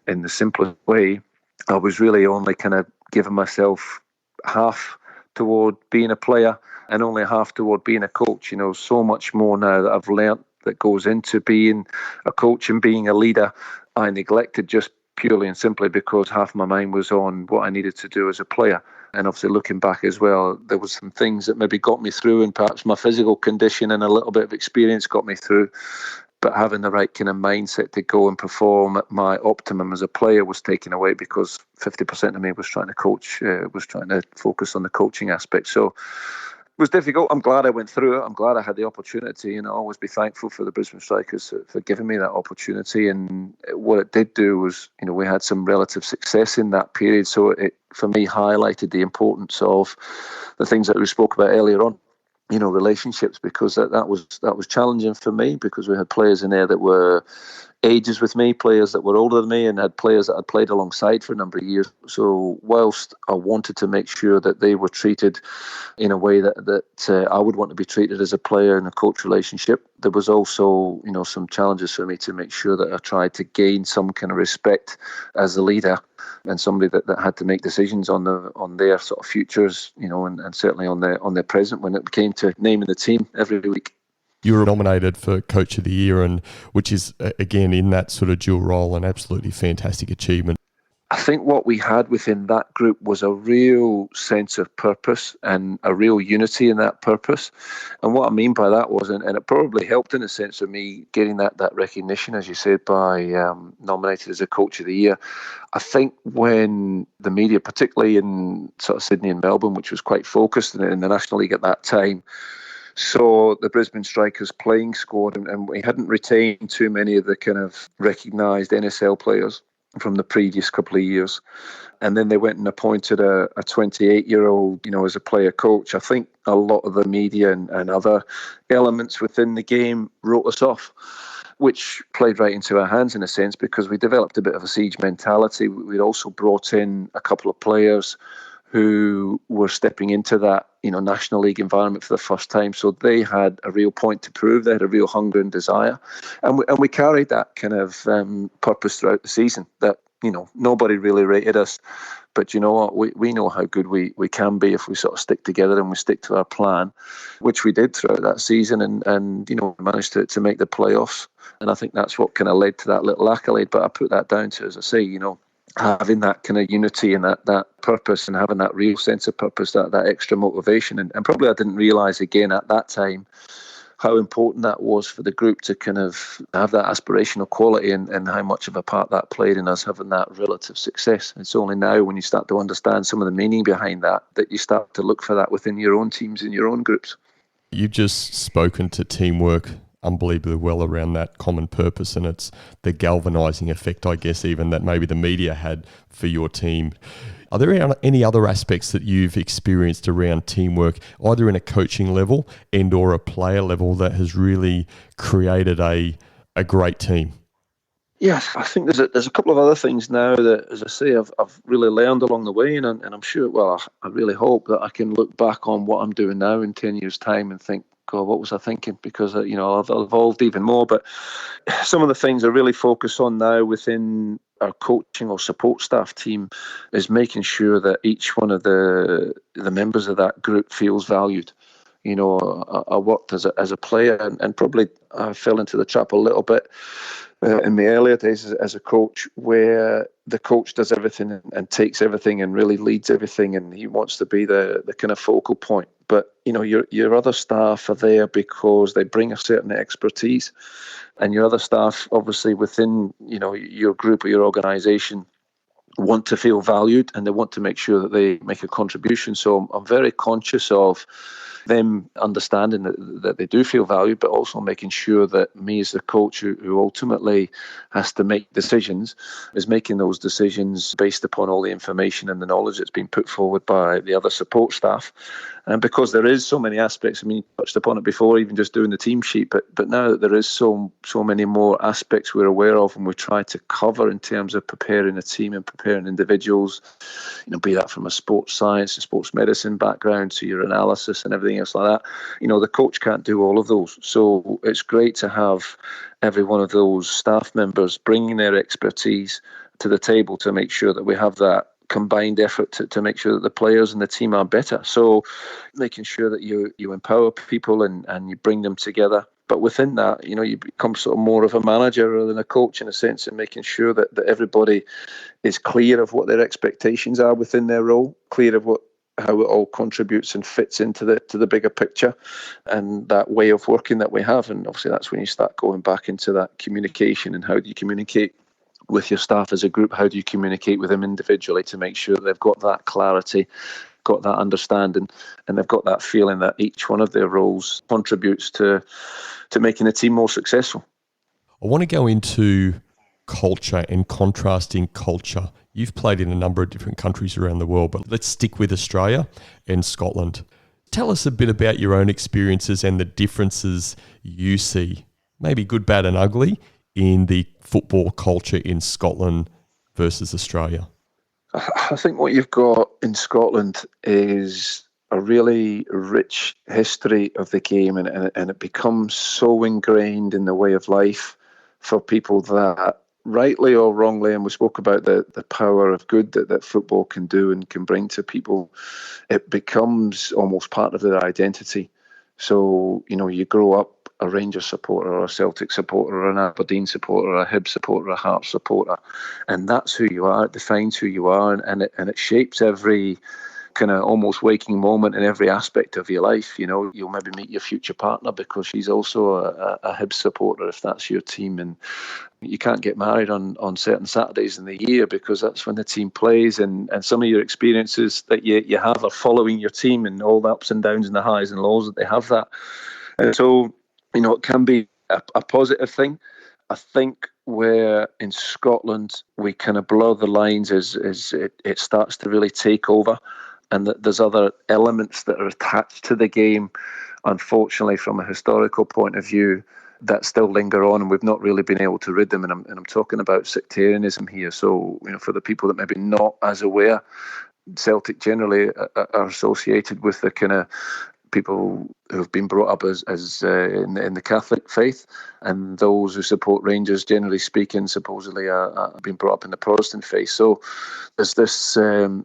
in the simplest way, I was really only kind of giving myself half toward being a player and only half toward being a coach. So much more now that I've learnt that goes into being a coach and being a leader, I neglected just purely and simply because half my mind was on what I needed to do as a player. And obviously looking back as well, there was some things that maybe got me through, and perhaps my physical condition and a little bit of experience got me through. But having the right kind of mindset to go and perform at my optimum as a player was taken away because 50% of me was trying to coach, was trying to focus on the coaching aspect. So it was difficult. I'm glad I went through it. I'm glad I had the opportunity, and I'll always be thankful for the Brisbane Strikers for giving me that opportunity. And what it did do was, we had some relative success in that period. So it, for me, highlighted the importance of the things that we spoke about earlier on. Relationships, because that was challenging for me because we had players in there that were ages with me, players that were older than me, and had players that I'd played alongside for a number of years. So whilst I wanted to make sure that they were treated in a way that I would want to be treated as a player in a coach relationship, there was also, some challenges for me to make sure that I tried to gain some kind of respect as a leader and somebody that had to make decisions on their sort of futures, and certainly on their present when it came to naming the team every week. You were nominated for Coach of the Year, and which is, again, in that sort of dual role, an absolutely fantastic achievement. I think what we had within that group was a real sense of purpose and a real unity in that purpose. And what I mean by that was, and it probably helped in a sense of me getting that recognition, as you said, by nominated as a Coach of the Year. I think when the media, particularly in sort of Sydney and Melbourne, which was quite focused in the National League at that time, saw the Brisbane Strikers playing squad, and we hadn't retained too many of the kind of recognised NSL players from the previous couple of years. And then they went and appointed a 28-year-old, as a player coach. I think a lot of the media and other elements within the game wrote us off, which played right into our hands in a sense because we developed a bit of a siege mentality. We'd also brought in a couple of players who were stepping into that, National League environment for the first time. So they had a real point to prove. They had a real hunger and desire. And we carried that kind of purpose throughout the season that, nobody really rated us. But you know what? We know how good we can be if we sort of stick together and we stick to our plan, which we did throughout that season and managed to make the playoffs. And I think that's what kind of led to that little accolade. But I put that down to, as I say, having that kind of unity and that purpose and having that real sense of purpose, that extra motivation. And probably I didn't realise again at that time how important that was for the group to kind of have that aspirational quality and how much of a part that played in us having that relative success. It's only now when you start to understand some of the meaning behind that you start to look for that within your own teams and your own groups. You've just spoken to teamwork unbelievably well around that common purpose, and it's the galvanising effect, I guess, even that maybe the media had for your team. Are there any other aspects that you've experienced around teamwork, either in a coaching level and or a player level, that has really created a great team? Yes, I think there's a couple of other things now that, as I say, I've really learned along the way, and I'm sure, well, I really hope that I can look back on what I'm doing now in 10 years' time and think, God, what was I thinking? Because, I've evolved even more. But some of the things I really focus on now within our coaching or support staff team is making sure that each one of the members of that group feels valued. You know, I worked as a player and probably I fell into the trap a little bit in my earlier days as a coach, where the coach does everything and takes everything and really leads everything, and he wants to be the kind of focal point. But, you know, your other staff are there because they bring a certain expertise, and your other staff, obviously within, you know, your group or your organisation, want to feel valued, and they want to make sure that they make a contribution. So I'm very conscious of them understanding that they do feel valued, but also making sure that me as the coach who ultimately has to make decisions is making those decisions based upon all the information and the knowledge that's been put forward by the other support staff. And because there is so many aspects, I mean, you touched upon it before, even just doing the team sheet, but now that there is so many more aspects we're aware of and we try to cover in terms of preparing a team and preparing individuals, you know, be that from a sports science and sports medicine background to your analysis and everything else like that. You know, the coach can't do all of those. So it's great to have every one of those staff members bringing their expertise to the table to make sure that we have that combined effort to make sure that the players and the team are better. So making sure that you empower people and you bring them together. But within that, you know, you become sort of more of a manager rather than a coach in a sense, and making sure that everybody is clear of what their expectations are within their role, clear of how it all contributes and fits into the bigger picture and that way of working that we have. And obviously that's when you start going back into that communication and how do you communicate with your staff as a group, how do you communicate with them individually to make sure that they've got that clarity, got that understanding, and they've got that feeling that each one of their roles contributes to making the team more successful. I want to go into culture and contrasting culture. You've played in a number of different countries around the world, but let's stick with Australia and Scotland. Tell us a bit about your own experiences and the differences you see, maybe good, bad and ugly, in the football culture in Scotland versus Australia. I think what you've got in Scotland is a really rich history of the game, and it becomes so ingrained in the way of life for people that, rightly or wrongly, and we spoke about the power of good that football can do and can bring to people, it becomes almost part of their identity. So, you know, you grow up a Rangers supporter or a Celtic supporter or an Aberdeen supporter or a Hibs supporter or a Hearts supporter, and that's who you are. It defines who you are, and it shapes every kind of almost waking moment in every aspect of your life. You know, you'll maybe meet your future partner because she's also a Hibs supporter if that's your team, and you can't get married on certain Saturdays in the year because that's when the team plays, and some of your experiences that you have are following your team and all the ups and downs and the highs and lows that they have that. And so, you know, it can be a positive thing. I think where in Scotland we kind of blur the lines is it starts to really take over, and that there's other elements that are attached to the game, unfortunately, from a historical point of view, that still linger on, and we've not really been able to rid them. And I'm talking about sectarianism here. So, you know, for the people that maybe not as aware, Celtic generally are associated with the kind of people who have been brought up as in the Catholic faith, and those who support Rangers, generally speaking, supposedly are being brought up in the Protestant faith. So there's this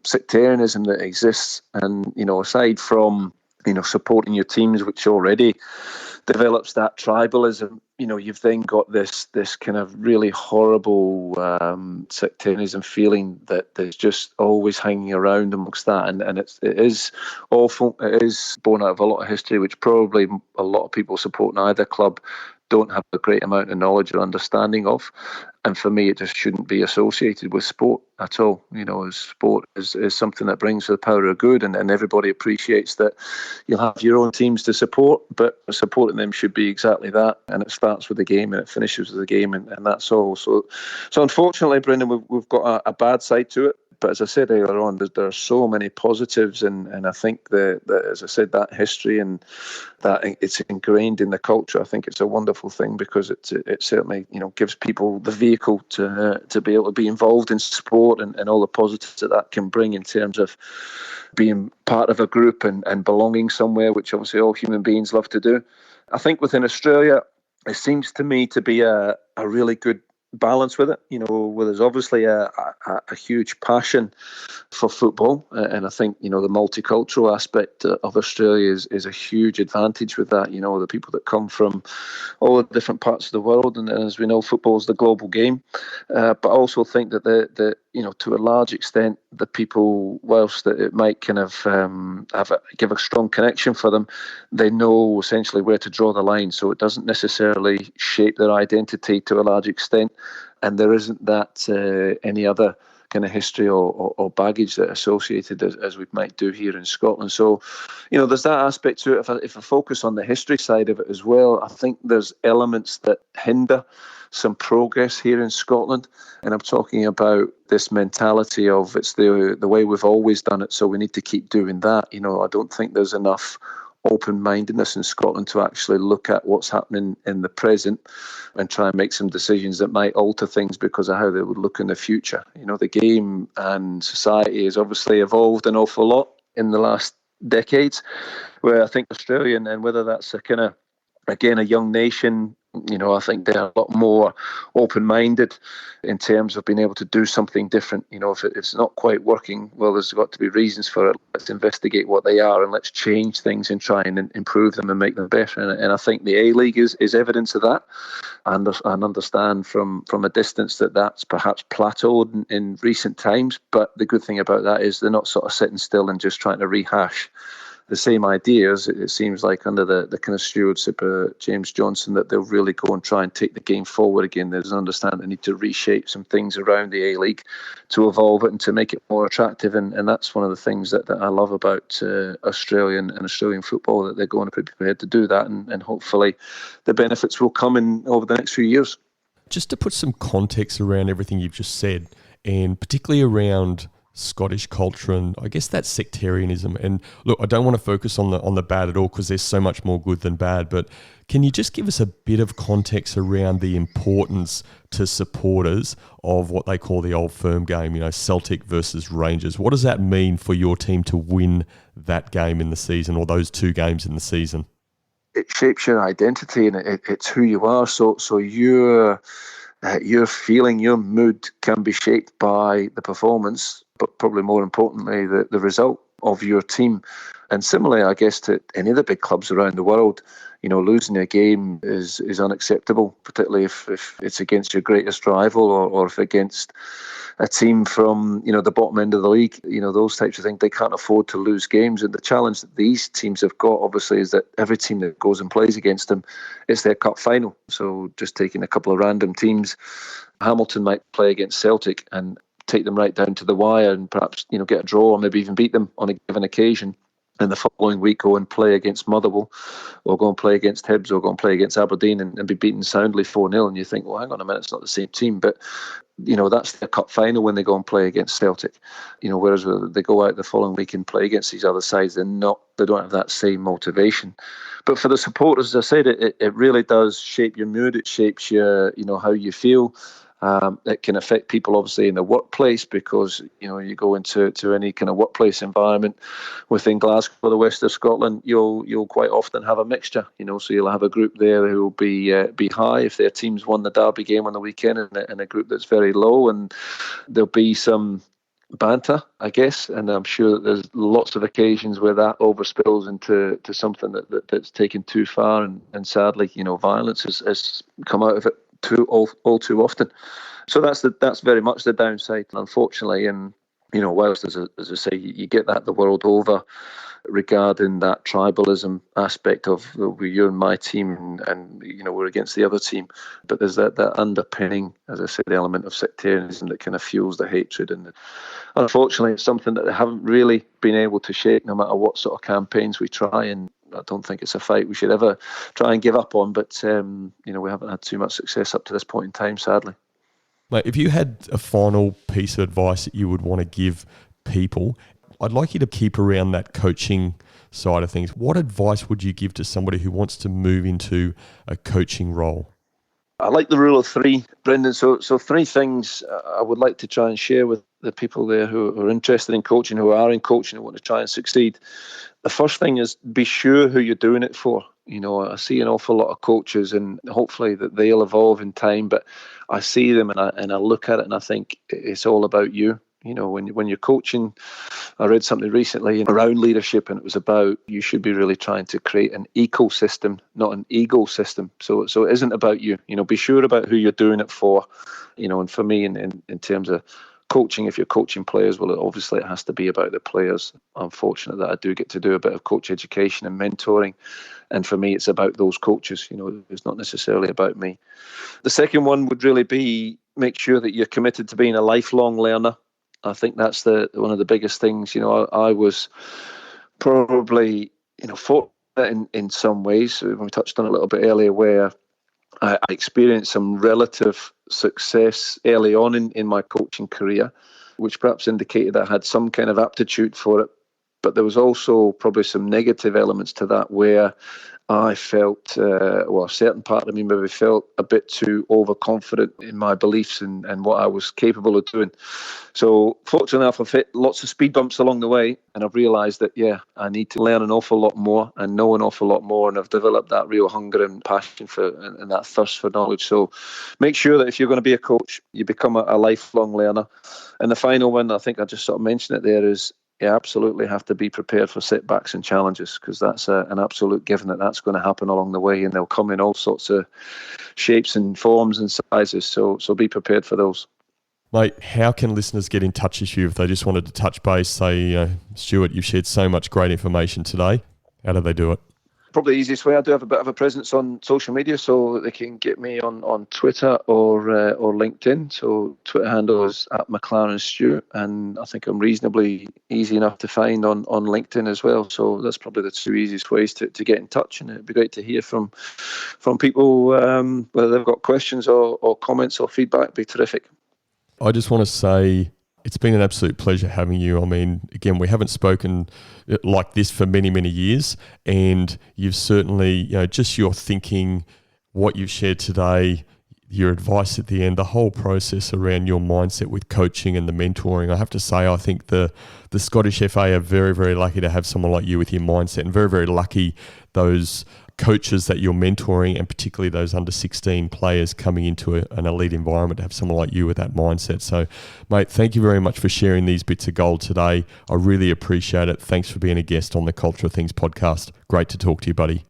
sectarianism that exists, and, you know, aside from, you know, supporting your teams, which already develops that tribalism, you know, you've then got this kind of really horrible sectarianism feeling that there's just always hanging around amongst that, and it is awful. It is born out of a lot of history, which probably a lot of people supporting either club don't have a great amount of knowledge or understanding of. And for me, it just shouldn't be associated with sport at all. You know, sport is something that brings the power of good, and everybody appreciates that you'll have your own teams to support, but supporting them should be exactly that. And it starts with the game and it finishes with the game, and that's all. So unfortunately, Brendan, we've got a bad side to it. But as I said earlier on, there are so many positives, and I think that, as I said, that history and that it's ingrained in the culture. I think it's a wonderful thing because it certainly, you know, gives people the vehicle to be able to be involved in sport and all the positives that can bring in terms of being part of a group and belonging somewhere, which obviously all human beings love to do. I think within Australia, it seems to me to be a really good balance with it, where there's obviously a huge passion for football. And I think, the multicultural aspect of Australia is a huge advantage with that. The people that come from all the different parts of the world. And as we know, football is the global game. But I also think that to a large extent, the people, whilst that it might kind of give a strong connection for them, they know essentially where to draw the line. So it doesn't necessarily shape their identity to a large extent. And there isn't that any other kind of history or baggage that associated as we might do here in Scotland. So, there's that aspect to it. If I focus on the history side of it as well, I think there's elements that hinder some progress here in Scotland. And I'm talking about this mentality of it's the way we've always done it, so we need to keep doing that. I don't think there's enough open-mindedness in Scotland to actually look at what's happening in the present and try and make some decisions that might alter things because of how they would look in the future. The game and society has obviously evolved an awful lot in the last decades, where I think Australia, and whether that's a kind of, again, a young nation, I think they're a lot more open-minded in terms of being able to do something different. If it's not quite working, well, there's got to be reasons for it. Let's investigate what they are and let's change things and try and improve them and make them better. And I think the A-League is evidence of that. And understand from a distance that's perhaps plateaued in recent times. But the good thing about that is they're not sort of sitting still and just trying to rehash the same ideas. It seems like under the kind of stewardship of James Johnson that they'll really go and try and take the game forward again. There's an understanding they need to reshape some things around the A-League to evolve it and to make it more attractive. And that's one of the things that I love about Australian and Australian football, that they're going to be prepared to do that. And hopefully the benefits will come in over the next few years. Just to put some context around everything you've just said, and particularly around Scottish culture and I guess that sectarianism. And look, I don't want to focus on the bad at all because there's so much more good than bad, but can you just give us a bit of context around the importance to supporters of what they call the old firm game, Celtic versus Rangers? What does that mean for your team to win that game in the season, or those two games in the season? It shapes your identity and it's who you are. So your feeling, your mood can be shaped by the performance, but probably more importantly, the result of your team. And similarly, I guess, to any of the big clubs around the world, losing a game is unacceptable, particularly if it's against your greatest rival or if against a team from, the bottom end of the league. Those types of things. They can't afford to lose games. And the challenge that these teams have got, obviously, is that every team that goes and plays against them, it's their cup final. So just taking a couple of random teams, Hamilton might play against Celtic and take them right down to the wire and perhaps, get a draw or maybe even beat them on a given occasion. And the following week go and play against Motherwell or go and play against Hibs or go and play against Aberdeen and be beaten soundly 4-0. And you think, well, hang on a minute, it's not the same team. But, that's the cup final when they go and play against Celtic. Whereas they go out the following week and play against these other sides, they don't have that same motivation. But for the supporters, as I said, it really does shape your mood. It shapes your, how you feel. It can affect people obviously in the workplace because you go into any kind of workplace environment within Glasgow or the west of Scotland, you'll quite often have a mixture. So you'll have a group there who will be high if their team's won the derby game on the weekend, and a group that's very low, and there'll be some banter, I guess, and I'm sure that there's lots of occasions where that overspills into something that's taken too far, and sadly, violence has come out of it all too often. So that's very much the downside, unfortunately. And whilst as I say, you get that the world over regarding that tribalism aspect of you're in my team and we're against the other team, but there's that underpinning, as I said, the element of sectarianism that kind of fuels the hatred. And unfortunately, it's something that they haven't really been able to shake, no matter what sort of campaigns we try. And I don't think it's a fight we should ever try and give up on, but we haven't had too much success up to this point in time, sadly. Mate, if you had a final piece of advice that you would want to give people, I'd like you to keep around that coaching side of things. What advice would you give to somebody who wants to move into a coaching role? I like the rule of three, Brendan. So three things I would like to try and share with the people there who are interested in coaching, who are in coaching, who want to try and succeed. The first thing is be sure who you're doing it for. I see an awful lot of coaches, and hopefully that they'll evolve in time. But I see them, and I look at it, and I think it's all about you. When you're coaching, I read something recently around leadership, and it was about you should be really trying to create an ecosystem, not an ego system. So it isn't about you. Be sure about who you're doing it for. And for me, in terms of coaching, if you're coaching players, well, obviously it has to be about the players. I'm fortunate that I do get to do a bit of coach education and mentoring. And for me, it's about those coaches. It's not necessarily about me. The second one would really be make sure that you're committed to being a lifelong learner. I think that's one of the biggest things. I was probably, fortunate in some ways. We touched on it a little bit earlier, where I experienced some relative success early on in my coaching career, which perhaps indicated I had some kind of aptitude for it. But there was also probably some negative elements to that, where I felt, a certain part of me maybe felt a bit too overconfident in my beliefs and what I was capable of doing. So fortunately enough, I've hit lots of speed bumps along the way, and I've realised that, I need to learn an awful lot more and know an awful lot more, and I've developed that real hunger and passion for and that thirst for knowledge. So make sure that if you're going to be a coach, you become a lifelong learner. And the final one, I think I just sort of mentioned it there, is you absolutely have to be prepared for setbacks and challenges, because that's an absolute given that's going to happen along the way, and they'll come in all sorts of shapes and forms and sizes. So be prepared for those. Mate, how can listeners get in touch with you if they just wanted to touch base, say, Stuart, you've shared so much great information today. How do they do it? Probably the easiest way, I do have a bit of a presence on social media, so they can get me on Twitter or LinkedIn. So Twitter handle is @McLaren Stuart, and I think I'm reasonably easy enough to find on LinkedIn as well. So that's probably the two easiest ways to get in touch, and it'd be great to hear from people, whether they've got questions or comments or feedback. It'd be terrific. I just want to say it's been an absolute pleasure having you. I mean, again, we haven't spoken like this for many, many years, and you've certainly, just your thinking, what you've shared today, your advice at the end, the whole process around your mindset with coaching and the mentoring. I have to say, I think the Scottish FA are very, very lucky to have someone like you with your mindset, and very, very lucky those coaches that you're mentoring, and particularly those under 16 players coming into an elite environment, to have someone like you with that mindset. So, mate, thank you very much for sharing these bits of gold today. I really appreciate it. Thanks for being a guest on the Culture of Things podcast. Great to talk to you, buddy.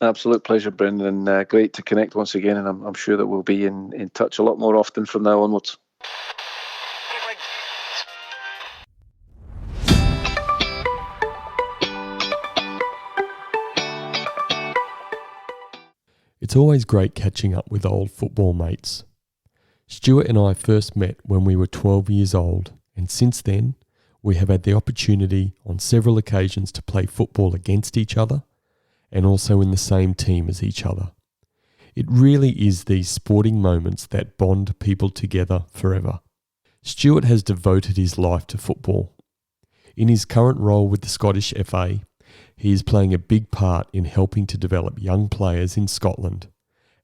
Absolute pleasure, Brendan, and great to connect once again. And I'm sure that we'll be in touch a lot more often from now onwards. It's always great catching up with old football mates. Stuart and I first met when we were 12 years old, and since then, we have had the opportunity on several occasions to play football against each other and also in the same team as each other. It really is these sporting moments that bond people together forever. Stuart has devoted his life to football. In his current role with the Scottish FA, he is playing a big part in helping to develop young players in Scotland,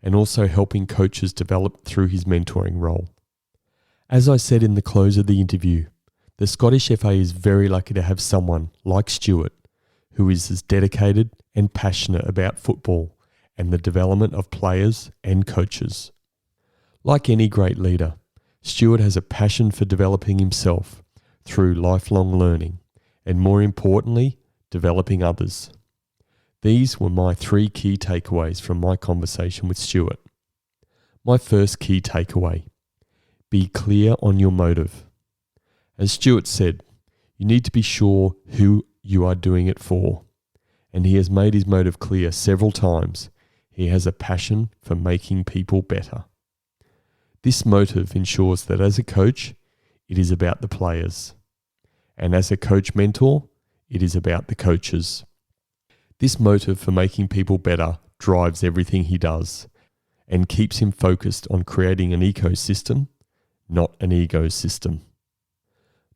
and also helping coaches develop through his mentoring role. As I said in the close of the interview, the Scottish FA is very lucky to have someone like Stuart, who is as dedicated and passionate about football and the development of players and coaches. Like any great leader, Stuart has a passion for developing himself through lifelong learning, and more importantly, developing others. These were my 3 key takeaways from my conversation with Stuart. My first key takeaway: be clear on your motive. As Stuart said, you need to be sure who you are doing it for, and he has made his motive clear several times. He has a passion for making people better. This motive ensures that as a coach, it is about the players, and as a coach mentor, it is about the coaches. This motive for making people better drives everything he does and keeps him focused on creating an ecosystem, not an ego system.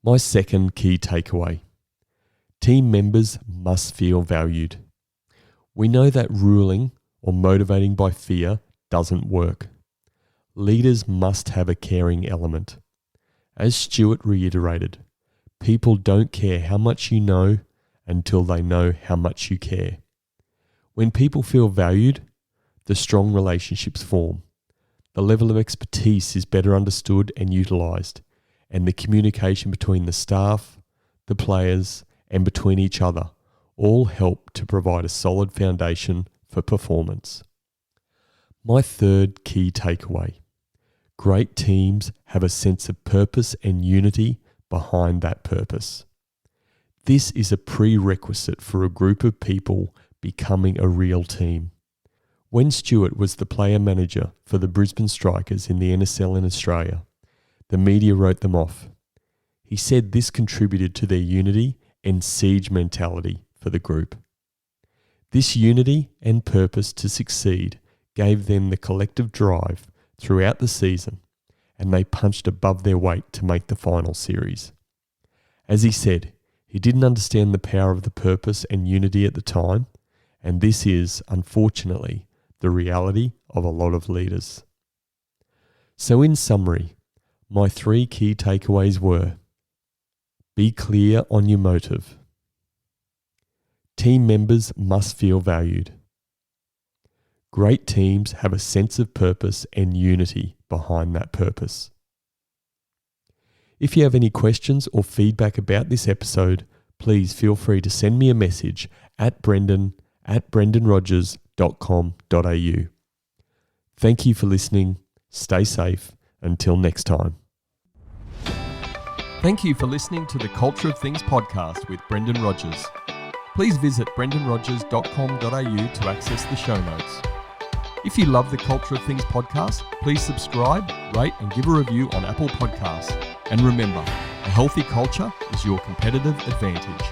My second key takeaway: team members must feel valued. We know that ruling or motivating by fear doesn't work. Leaders must have a caring element. As Stuart reiterated, people don't care how much you know until they know how much you care. When people feel valued, the strong relationships form. The level of expertise is better understood and utilised, and the communication between the staff, the players, and between each other all help to provide a solid foundation for performance. My third key takeaway: great teams have a sense of purpose and unity behind that purpose. This is a prerequisite for a group of people becoming a real team. When Stuart was the player manager for the Brisbane Strikers in the NSL in Australia, the media wrote them off. He said this contributed to their unity and siege mentality for the group. This unity and purpose to succeed gave them the collective drive throughout the season, and they punched above their weight to make the final series. As he said, he didn't understand the power of the purpose and unity at the time, and this is, unfortunately, the reality of a lot of leaders. So in summary, my 3 key takeaways were: be clear on your motive. Team members must feel valued. Great teams have a sense of purpose and unity behind that purpose. If you have any questions or feedback about this episode, please feel free to send me a message at brendan@brendanrogers.com.au. Thank you for listening. Stay safe. Until next time. Thank you for listening to the Culture of Things podcast with Brendan Rogers. Please visit brendanrogers.com.au to access the show notes. If you love the Culture of Things podcast, please subscribe, rate and give a review on Apple Podcasts. And remember, a healthy culture is your competitive advantage.